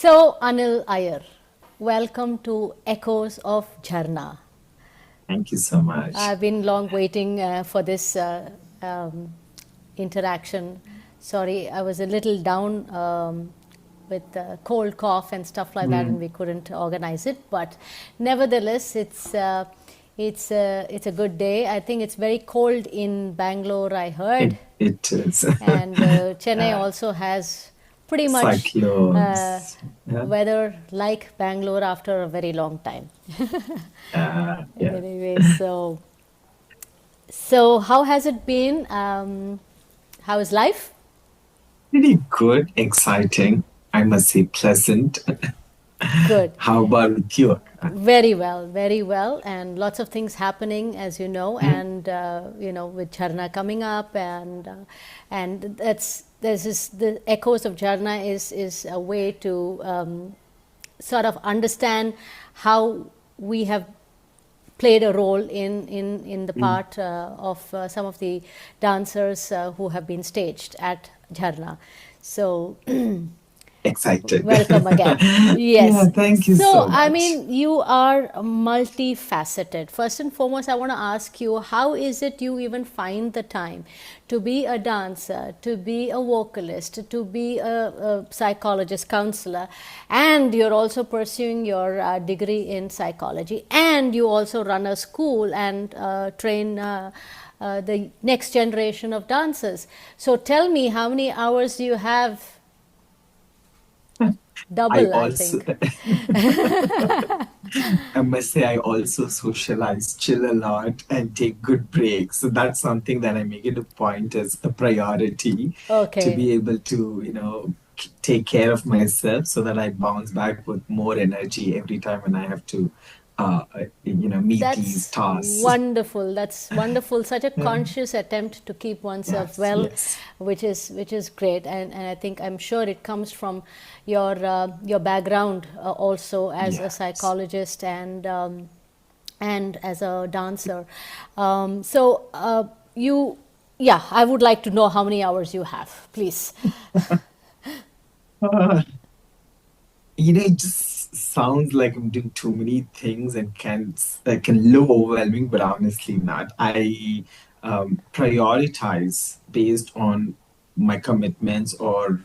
So, Anil Iyer, welcome to Echoes of Jharna. Thank you so much. I've been long waiting for this um, interaction. Sorry, I was a little down with cold cough and stuff like that, and we couldn't organize it. But nevertheless, it's a good day. I think it's very cold in Bangalore, I heard. It is. And Chennai also has pretty much Cyclones. Yeah. weather like Bangalore after a very long time. Yeah. Anyway, so how has it been? How is life? Pretty good, exciting. I must say pleasant. Good. How about with you? Very well, and lots of things happening, as you know, and with Jharna coming up, and the echoes of Jharna is a way to sort of understand how we have played a role in the part of some of the dancers who have been staged at Jharna. So. Excited. Welcome again. Yes. Yeah, thank you so much. I mean, you are multifaceted. First and foremost, I want to ask you, how is it you even find the time to be a dancer, to be a vocalist, to be a psychologist, counselor, and you're also pursuing your degree in psychology, and you also run a school and train the next generation of dancers. So tell me, how many hours you have? Double, I think. I must say, I also socialize, chill a lot, and take good breaks. So that's something that I make it a point as a priority to be able to, take care of myself so that I bounce back with more energy every time when I have to, meet these tasks. Wonderful. That's wonderful. Such a conscious attempt to keep oneself Yes. which is great. And I think, I'm sure it comes from your background also as a Yes. psychologist and as a dancer. I would like to know how many hours you have, please. Uh, it just sounds like I'm doing too many things and can look overwhelming, but honestly not. I prioritize based on my commitments or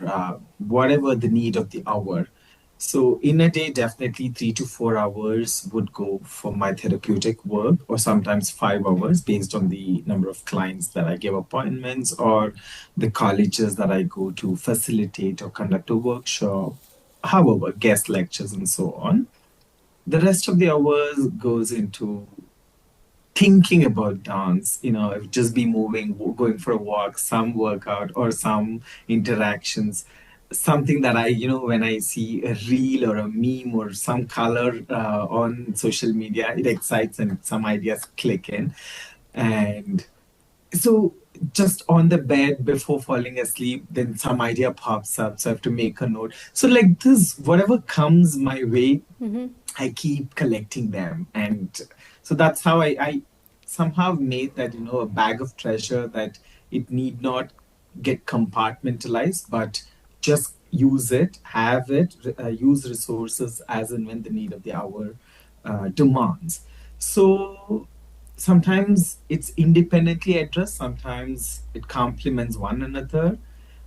whatever the need of the hour. So in a day, definitely 3 to 4 hours would go for my therapeutic work, or sometimes 5 hours based on the number of clients that I give appointments or the colleges that I go to facilitate or conduct a workshop, however, guest lectures and so on. The rest of the hours goes into thinking about dance, just be moving, going for a walk, some workout or some interactions. Something that when I see a reel or a meme or some color on social media, it excites and some ideas click in. And so just on the bed before falling asleep, then some idea pops up. So I have to make a note. So like this, whatever comes my way, I keep collecting them. And so that's how I somehow made that, a bag of treasure that it need not get compartmentalized, but just use it, have it, use resources as and when the need of the hour demands. So sometimes it's independently addressed, sometimes it complements one another.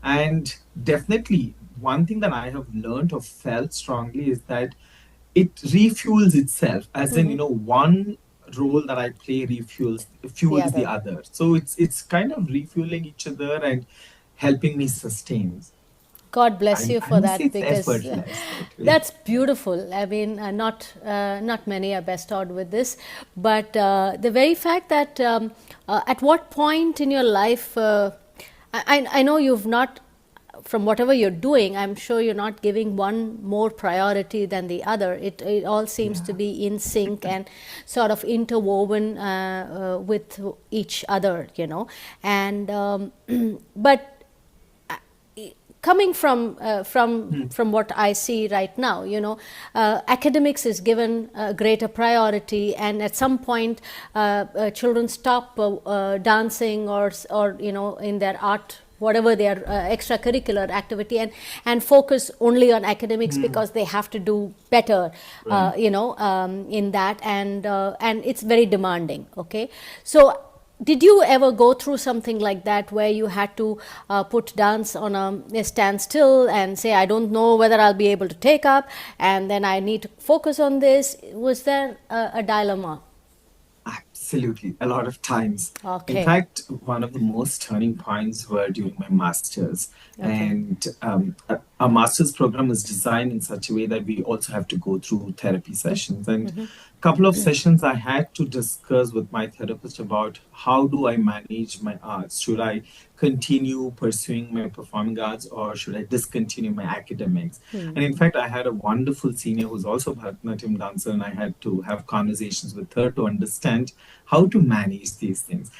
And definitely, one thing that I have learned or felt strongly is that it refuels itself, as in, one role that I play fuels the other. So it's kind of refueling each other and helping me sustain. God bless you for that, It's because effortless. that's beautiful. I mean, not many are bestowed with this, but the very fact that at what point in your life, I know you've not, from whatever you're doing, I'm sure you're not giving one more priority than the other. It all seems to be in sync and sort of interwoven with each other, and but coming from what I see right now, academics is given greater priority, and at some point, children stop dancing or in their art whatever their extracurricular activity, and focus only on academics because they have to do better, in that, and it's very demanding. Okay, so did you ever go through something like that where you had to put dance on a standstill and say, I don't know whether I'll be able to take up, and then I need to focus on this? Was there a dilemma? Absolutely, a lot of times. Okay. In fact, one of the most turning points were during my master's. Okay. And our master's program is designed in such a way that we also have to go through therapy sessions. And a couple of sessions I had to discuss with my therapist about how do I manage my arts? Should I continue pursuing my performing arts, or should I discontinue my academics? And in fact, I had a wonderful senior who's also a Bharatanatyam dancer, and I had to have conversations with her to understand how to manage these things.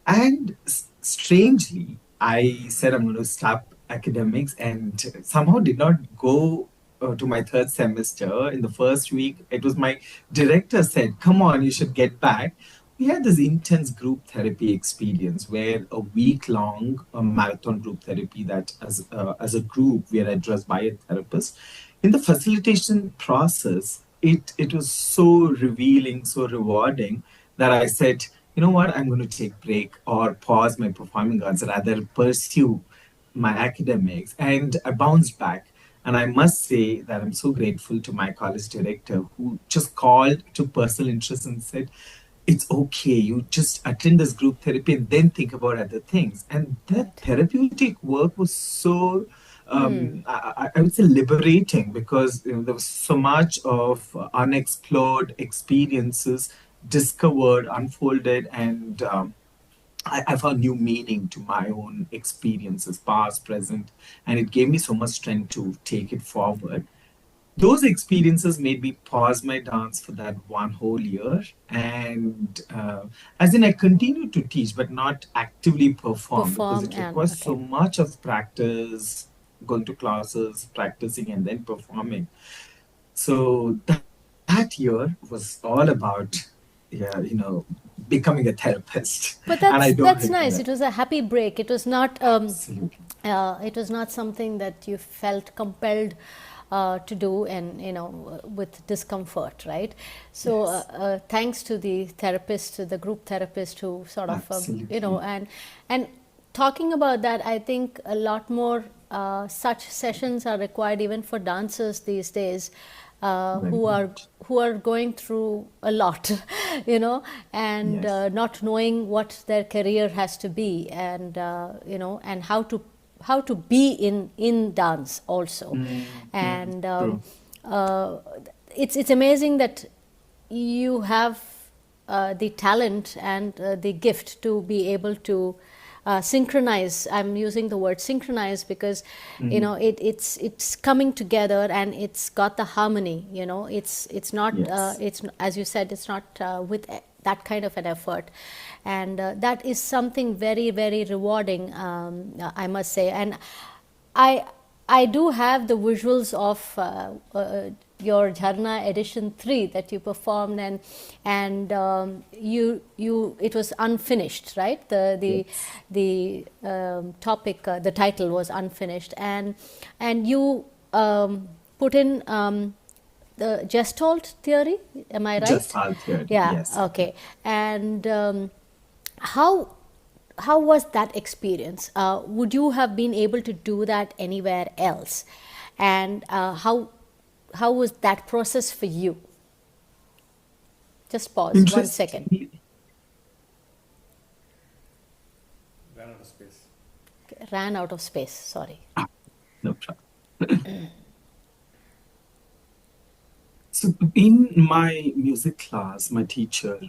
And strangely, I said I'm going to stop academics, and somehow did not go to my third semester. In the first week, it was my director said, come on, you should get back. We had this intense group therapy experience where a week-long marathon group therapy that as a group we are addressed by a therapist. In the facilitation process, it was so revealing, so rewarding that I said, you know what, I'm going to take a break or pause my performing arts, rather pursue my academics. And I bounced back. And I must say that I'm so grateful to my college director who just called to personal interest and said, it's okay, you just attend this group therapy and then think about other things. And that therapeutic work was so, I would say, liberating, because there was so much of unexplored experiences discovered, unfolded, and I found new meaning to my own experiences, past, present, and it gave me so much strength to take it forward. Those experiences made me pause my dance for that one whole year. And as in, I continued to teach, but not actively perform because it requires so much of practice, going to classes, practicing, and then performing. So that year was all about, becoming a therapist. But that's nice. It was a happy break. It was not. It was not something that you felt compelled to do, and with discomfort, right? So yes. Thanks to the therapist, the group therapist, who sort of and talking about that, I think a lot more such sessions are required even for dancers these days. Who are going through a lot, and yes. Not knowing what their career has to be, and and how to be in dance also. And it's amazing that you have the talent and the gift to be able to synchronize. I'm using the word synchronize because it's coming together, and it's got the harmony. It's not yes. It's, as you said, it's not with that kind of an effort, and that is something very, very rewarding, I must say. And I do have the visuals of your Jharna edition 3 that you performed, and you it was unfinished, right? The topic, the title was unfinished, and you put in the Gestalt theory. Am I right? Gestalt theory. Yeah. Yes. Okay. And how was that experience? Would you have been able to do that anywhere else? And how was that process for you? Just pause 1 second. Ran out of space. Okay, ran out of space, sorry. No problem. So in my music class, my teacher,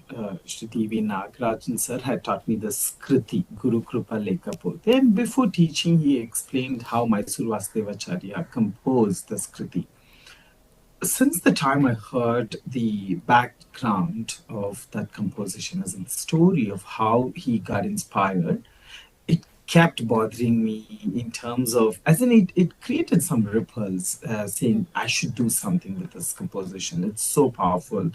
Shri T.V. Nagarajan sir, had taught me this Kriti, Guru Krupa Lekapote. And before teaching, he explained how Mysore Vasudevacharya composed this Kriti. Since the time I heard the background of that composition, as in the story of how he got inspired, it kept bothering me in terms of, as in it created some ripples, saying I should do something with this composition. It's so powerful.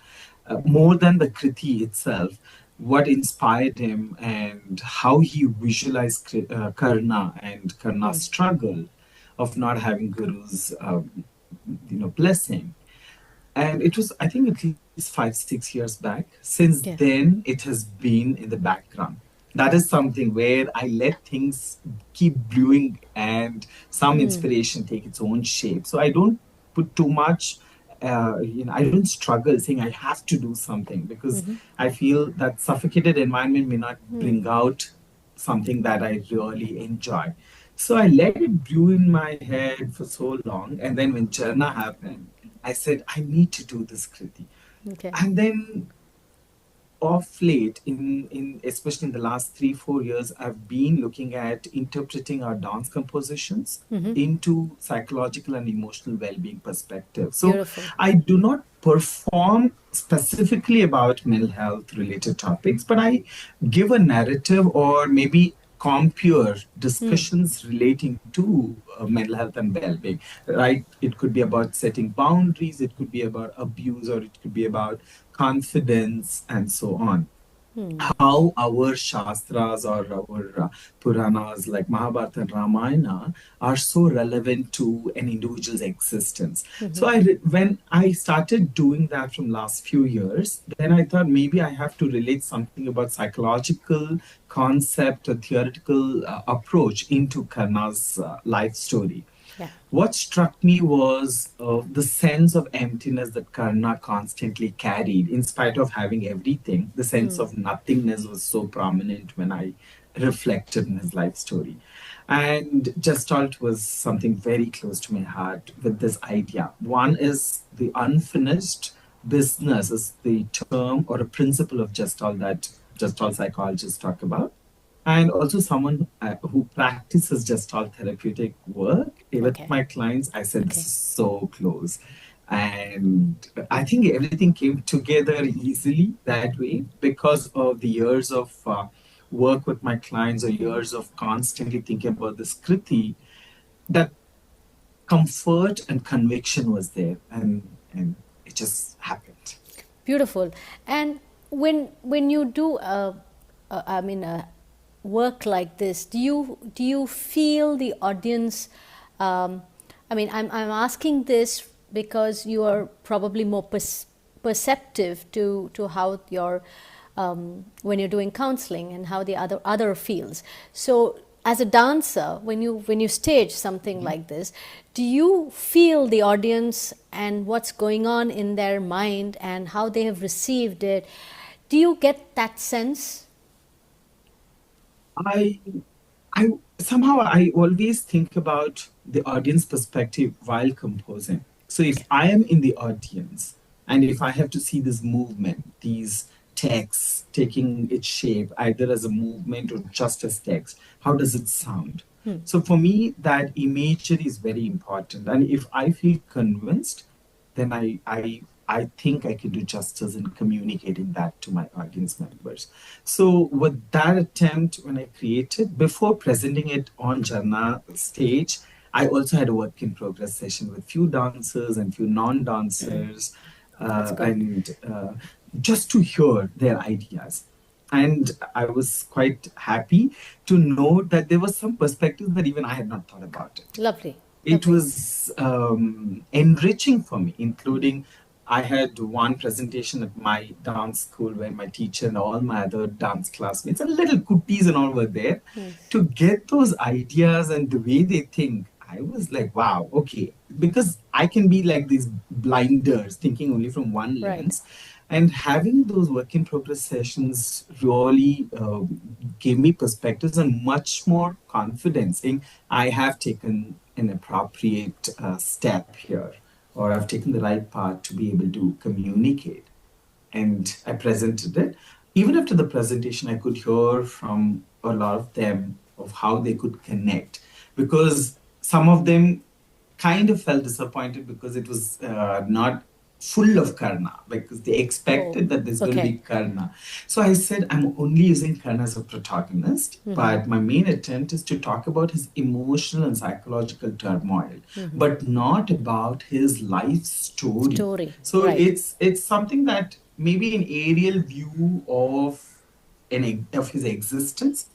More than the Kriti itself, what inspired him and how he visualized Karna and Karna's struggle of not having Guru's, blessing. And it was, I think, at least 5, 6 years back. Since Yeah. then, it has been in the background. That is something where I let things keep brewing and some inspiration take its own shape. So I don't put too much, I don't struggle saying I have to do something, because I feel that suffocated environment may not bring out something that I really enjoy. So I let it brew in my head for so long. And then when Jharna happened, I said, I need to do this Kriti. Okay. And then off late, in especially in the last 3, 4 years, I've been looking at interpreting our dance compositions into psychological and emotional well-being perspective. So Beautiful. I do not perform specifically about mental health related topics, but I give a narrative or maybe compare discussions relating to mental health and well-being, right? It could be about setting boundaries, it could be about abuse, or it could be about confidence, and so on. How our shastras or our Puranas like Mahabharata and Ramayana are so relevant to an individual's existence. So when I started doing that from last few years, then I thought maybe I have to relate something about psychological concept or theoretical approach into Karna's life story. Yeah. What struck me was the sense of emptiness that Karna constantly carried, in spite of having everything. The sense of nothingness was so prominent when I reflected in his life story. And Gestalt was something very close to my heart with this idea. One is the unfinished business, is the term or a principle of Gestalt that Gestalt psychologists talk about. And also someone who practices Gestalt therapeutic work. With my clients, I said, this is so close. And I think everything came together easily that way because of the years of work with my clients, or years of constantly thinking about this Kriti, that comfort and conviction was there, and it just happened. Beautiful. And when you do, work like this, do you feel the audience? I'm asking this because you are probably more perceptive to how your when you're doing counseling and how the other feels. So as a dancer, when you stage something like this, do you feel the audience and what's going on in their mind and how they have received it? Do you get that sense? I somehow I always think about the audience perspective while composing. So if I am in the audience and if I have to see this movement, these texts taking its shape either as a movement or just as text, how does it sound? So for me, that imagery is very important. And if I feel convinced, then I think I can do justice in communicating that to my audience members. So with that attempt, when I created, before presenting it on Jharna stage, I also had a work in progress session with few dancers and few non-dancers, just to hear their ideas. And I was quite happy to know that there was some perspective that even I had not thought about it. Lovely. It was enriching for me, including I had one presentation at my dance school where my teacher and all my other dance classmates and little cuties and all were there. To get those ideas and the way they think, I was like, wow, okay. Because I can be like these blinders, thinking only from one lens. And having those work in progress sessions really gave me perspectives and much more confidence in I have taken an appropriate step here, or I've taken the right path to be able to communicate. And I presented it. Even after the presentation, I could hear from a lot of them of how they could connect, because some of them kind of felt disappointed because it was not full of Karna, because they expected that there's going to be Karna. So I said, I'm only using Karna as a protagonist, but my main attempt is to talk about his emotional and psychological turmoil, but not about his life story. So it's something that maybe an aerial view of of his existence.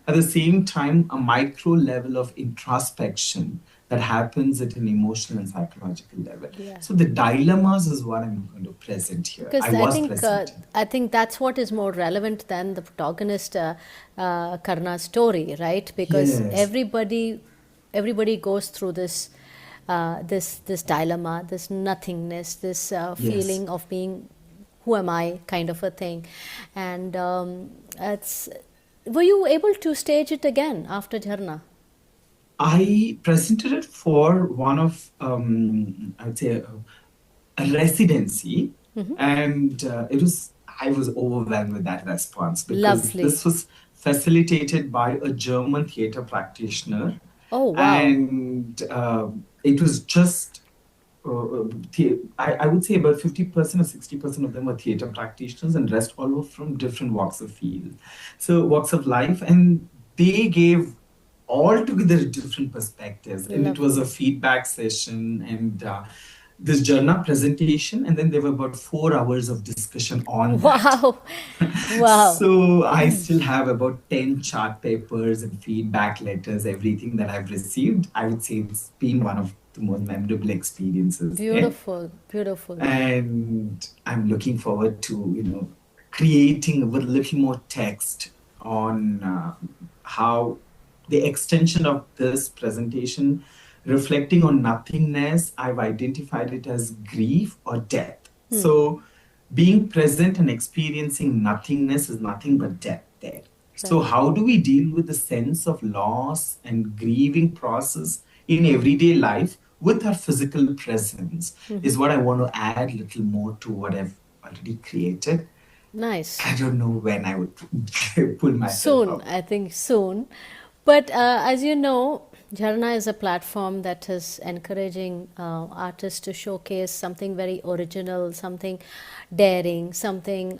At the same time, a micro level of introspection that happens at an emotional and psychological level. Yeah. So the dilemmas is what I'm going to present here. Because I think that's what is more relevant than the protagonist Karna's story, right? Because Yes. everybody goes through this this dilemma, this nothingness, this feeling of being who am I kind of a thing, and were you able to stage it again after Jharna? I presented it for one of, I would say, a residency, and I was overwhelmed with that response because Lovely. this was facilitated by a German theater practitioner. Oh, wow. And it was just, I would say about 50% or 60% of them were theater practitioners, and rest all were from different walks of field, so walks of life, and they gave altogether different perspectives. And it was a feedback session and this Jharna presentation, and then there were about 4 hours of discussion on that. Wow. Wow. So I still have about 10 chart papers and feedback letters, everything that I've received. I would say it's been one of the most memorable experiences. Beautiful, beautiful. And I'm looking forward to, creating with a little more text on how the extension of this presentation, reflecting on nothingness, I've identified it as grief or death. So being present and experiencing nothingness is nothing but death there. So how do we deal with the sense of loss and grieving process in everyday life with our physical presence is what I want to add a little more to what I've already created. Nice. I don't know when I would pull myself Soon, up. I think soon. But as you know, Jharna is a platform that is encouraging artists to showcase something very original, something daring, something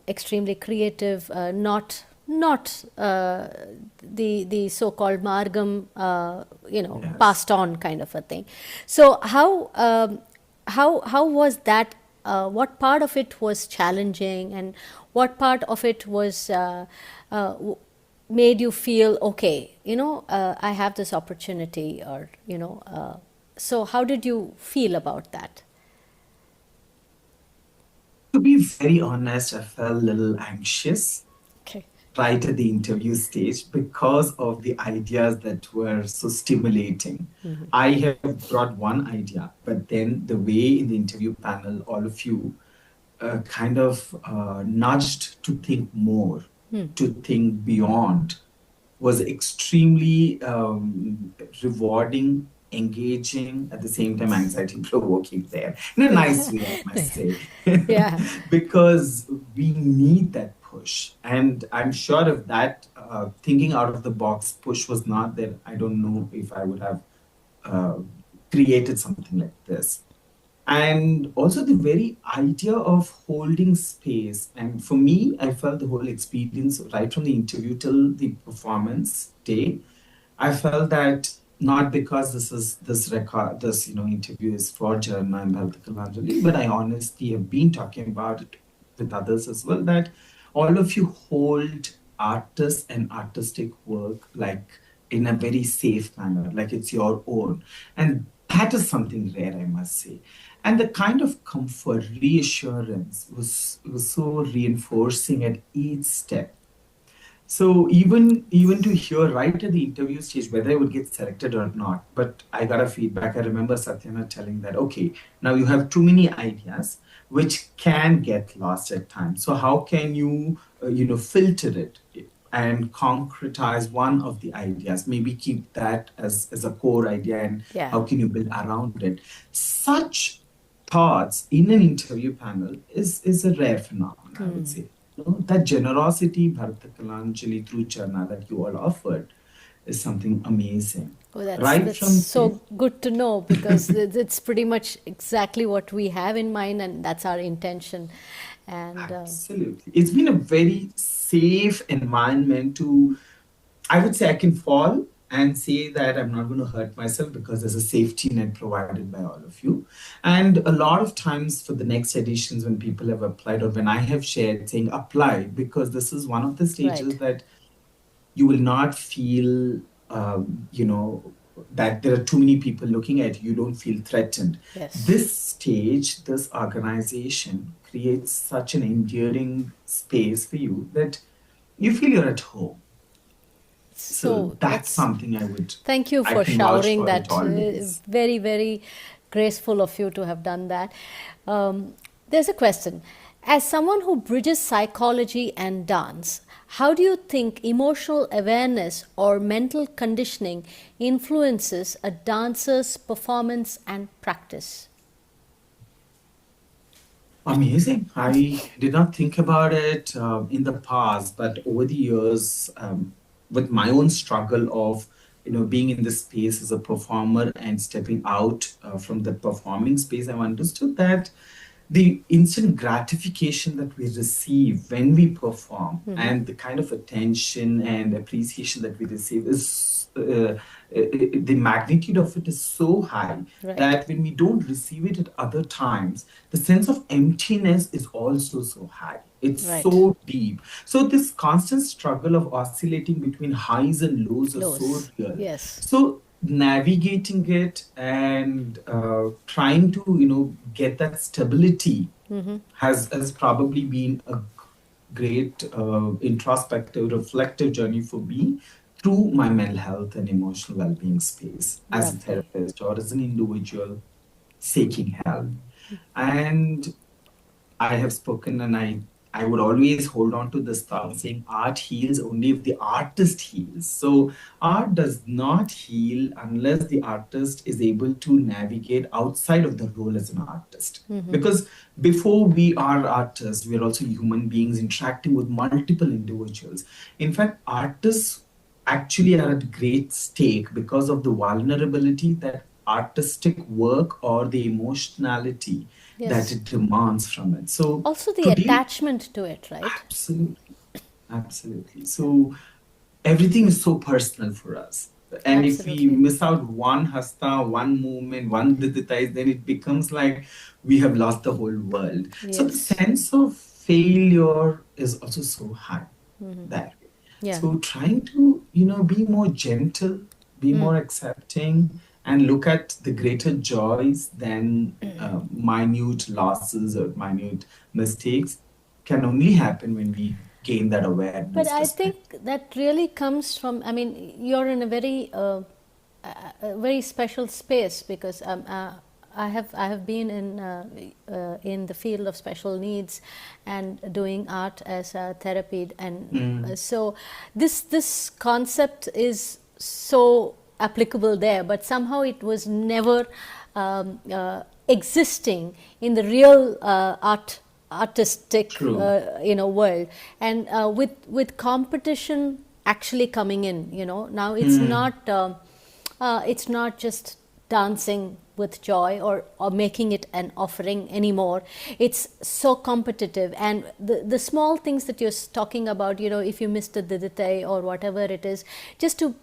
extremely creative, not the so-called margam, Yes. passed on kind of a thing. So how was that? What part of it was challenging, and what part of it was made you feel okay? I have this opportunity, or so how did you feel about that? To be very honest, I felt a little anxious Okay. right at the interview stage because of the ideas that were so stimulating. I have brought one idea, but then the way in the interview panel, all of you kind of nudged to think more, to think beyond, was extremely rewarding, engaging, at the same time anxiety provoking there, in a nice way, I must say. Yeah. Because we need that push. And I'm sure if that thinking out of the box push was not there, I don't know if I would have created something like this. And also the very idea of holding space. And for me, I felt the whole experience right from the interview till the performance day. I felt that not because this interview is for Jharna and Bharatanatyam, but I honestly have been talking about it with others as well, that all of you hold artists and artistic work like in a very safe manner, like it's your own. And that is something rare, I must say. And the kind of comfort, reassurance was so reinforcing at each step. So even to hear right at the interview stage whether I would get selected or not, but I got a feedback. I remember Satyana telling that, okay, now you have too many ideas which can get lost at times. So how can you, filter it and concretize one of the ideas? Maybe keep that as a core idea, and how can you build around it? Such thoughts in an interview panel is a rare phenomenon, I would say. That generosity, Bharatanatyam through Jharna that you all offered is something amazing. Oh, that's so good to know, because it's pretty much exactly what we have in mind, and that's our intention. And absolutely, it's been a very safe environment to, I would say, I can fall and say that I'm not going to hurt myself because there's a safety net provided by all of you. And a lot of times for the next editions, when people have applied or when I have shared saying apply, because this is one of the stages Right. that you will not feel, that there are too many people looking at you. You don't feel threatened. Yes. This stage, this organization creates such an enduring space for you that you feel you're at home. So that's something thank you I for can vouch showering for it that. always. Very, very graceful of you to have done that. There's a question. As someone who bridges psychology and dance, how do you think emotional awareness or mental conditioning influences a dancer's performance and practice? Amazing. I did not think about it in the past, but over the years, with my own struggle of being in this space as a performer and stepping out from the performing space, I've understood that the instant gratification that we receive when we perform and the kind of attention and appreciation that we receive is the magnitude of it is so high Right. that when we don't receive it at other times, the sense of emptiness is also so high. It's Right. so deep. So this constant struggle of oscillating between highs and lows is so Lows. real. Yes. So navigating it and trying to get that stability has probably been a great introspective, reflective journey for me through my mental health and emotional well-being space as a Lovely. therapist or as an individual seeking help. And I have spoken, and I would always hold on to this thought saying art heals only if the artist heals. So art does not heal unless the artist is able to navigate outside of the role as an artist. Because before we are artists, we are also human beings interacting with multiple individuals. In fact, artists actually are at great stake because of the vulnerability that artistic work or the emotionality Yes. that it demands from it. So Also the to deal, attachment to it, right? absolutely, absolutely. So everything is so personal for us. And if we Absolutely. miss out one hasta, one movement, one digitais, then it becomes like we have lost the whole world. So the Yes. sense of failure is also so high there. Yeah. So trying to, be more gentle, be more accepting, and look at the greater joys than minute losses or minute mistakes can only happen when we gain that But awareness, I perspective. think that really comes from, I mean, you're in a very special space because I have been in the field of special needs and doing art as a therapy, and so this concept is so applicable there, but somehow it was never existing in the real artistic True. world, and with competition actually coming in, now it's not just dancing with joy or making it an offering anymore. It's so competitive, and the small things that you're talking about, if you missed a didite or whatever it is, just to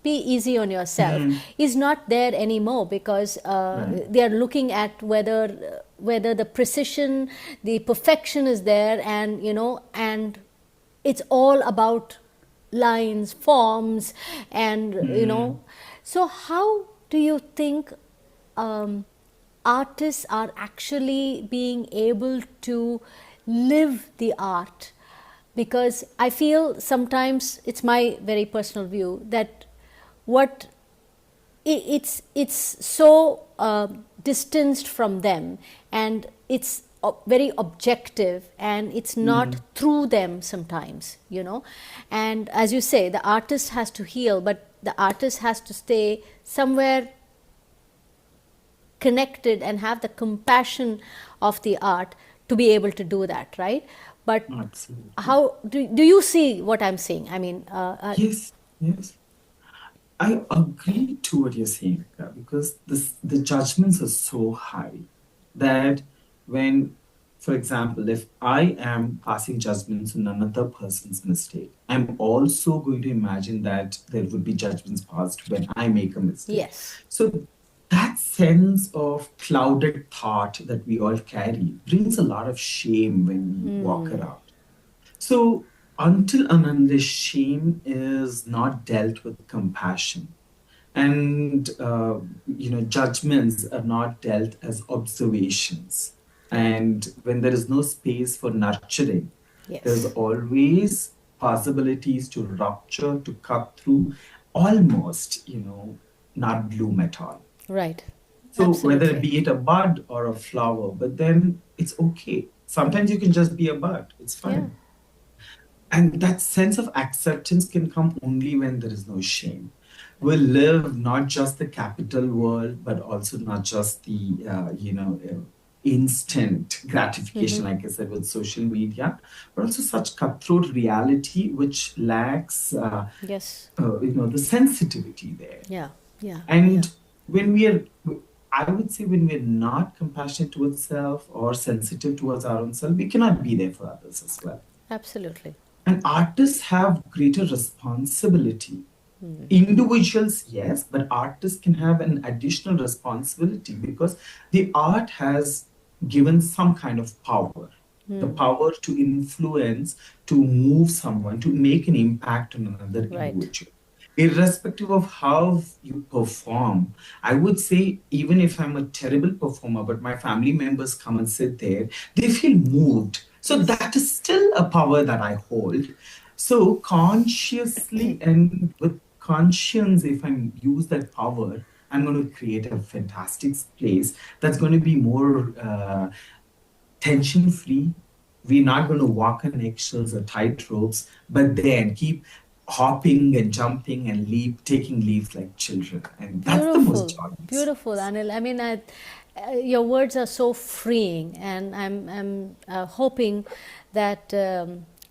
be easy on yourself is not there anymore, because Right. they are looking at whether the precision, the perfection is there, and it's all about lines, forms, and so how do you think artists are actually being able to live the art? Because I feel sometimes, it's my very personal view, that what it's so distanced from them, and it's very objective, and it's not through them sometimes, and as you say, the artist has to heal, but the artist has to stay somewhere connected and have the compassion of the art to be able to do that, right? But Absolutely. how do you see what I'm saying? I mean, Yes, yes. I agree to what you're saying, Rika, because the judgments are so high that when For example, if I am passing judgments on another person's mistake, I'm also going to imagine that there would be judgments passed when I make a mistake. Yes. So that sense of clouded thought that we all carry brings a lot of shame when we walk around. So until and unless shame is not dealt with compassion, and judgments are not dealt as observations, and when there is no space for nurturing, there's Yes. always possibilities to rupture, to cut through, almost not bloom at all. Right. So whether it Absolutely. be it a bud or a flower, but then it's okay. Sometimes you can just be a bud. It's Yeah. fine. And that sense of acceptance can come only when there is no shame. We live not just the capital world, but also not just the instant gratification, like I said, with social media, but also such cutthroat reality which lacks, Yes. the sensitivity there. Yeah. Yeah. And when we are, I would say, when we're not compassionate towards self or sensitive towards our own self, we cannot be there for others as well. Absolutely. And artists have greater responsibility. Individuals, yes, but artists can have an additional responsibility because the art has given some kind of power. The power to influence, to move someone, to make an impact on another Right. individual. Irrespective of how you perform, I would say, even if I'm a terrible performer, but my family members come and sit there, they feel moved. So that is still a power that I hold. So consciously and with conscience, if I use that power, I'm going to create a fantastic place that's going to be more tension free. We're not going to walk on eggshells or tight ropes, but then keep hopping and jumping and taking leaps like children. And that's the most Beautiful, joyous. beautiful, Anil. I mean, your words are so freeing, and I'm hoping that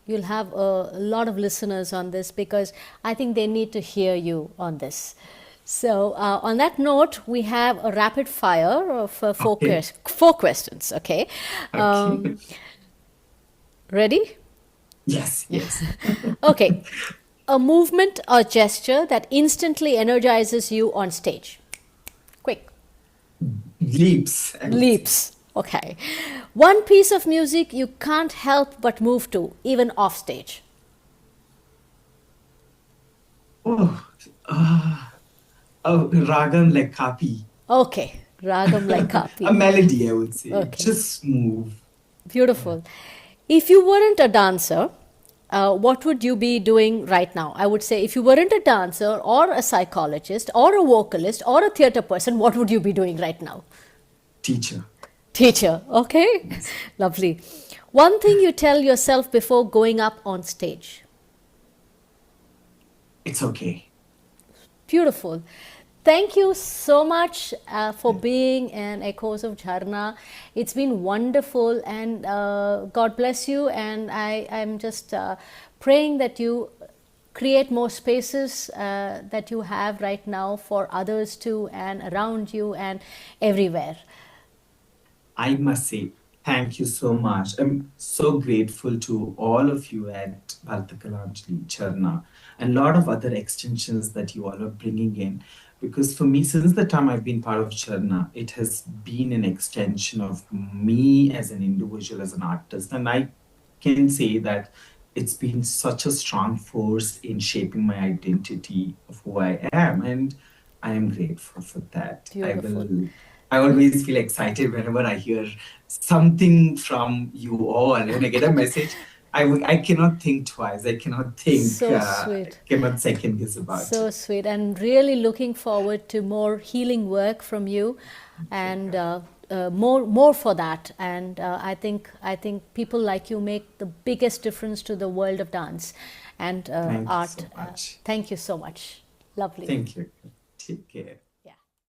you'll have a lot of listeners on this, because I think they need to hear you on this. So, on that note, we have a rapid fire of Okay. four questions. Okay, Okay. ready? Yes, yes. Okay, a movement or gesture that instantly energizes you on stage. Quick. Leaps, I would say. Leaps. Okay. One piece of music you can't help but move to, even off stage. Oh, ragam like kapi. Okay. Ragam like A Kapi. melody, I would say. Okay. Just move. Beautiful. If you weren't a dancer, what would you be doing right now? I would say, if you weren't a dancer or a psychologist or a vocalist or a theater person, what would you be doing right now? Teacher. Teacher. Okay. Lovely. One thing you tell yourself before going up on stage. It's okay. Beautiful. Thank you so much for being in Echoes of Jharna. It's been wonderful, and God bless you. And I'm just praying that you create more spaces that you have right now for others too, and around you and everywhere. I must say, thank you so much. I'm so grateful to all of you at Bharatanatyam, Jharna, and a lot of other extensions that you all are bringing in. Because for me, since the time I've been part of Jharna, it has been an extension of me as an individual, as an artist. And I can say that it's been such a strong force in shaping my identity of who I am. And I am grateful for that. Beautiful. I always feel excited whenever I hear something from you all. When I get a message, I cannot think twice. I cannot think, So sweet. cannot second guess about So it. sweet, and really looking forward to more healing work from you, and more for that. And I think people like you make the biggest difference to the world of dance and Thank you art. so much. Thank you so much. Lovely. Thank you. Take care.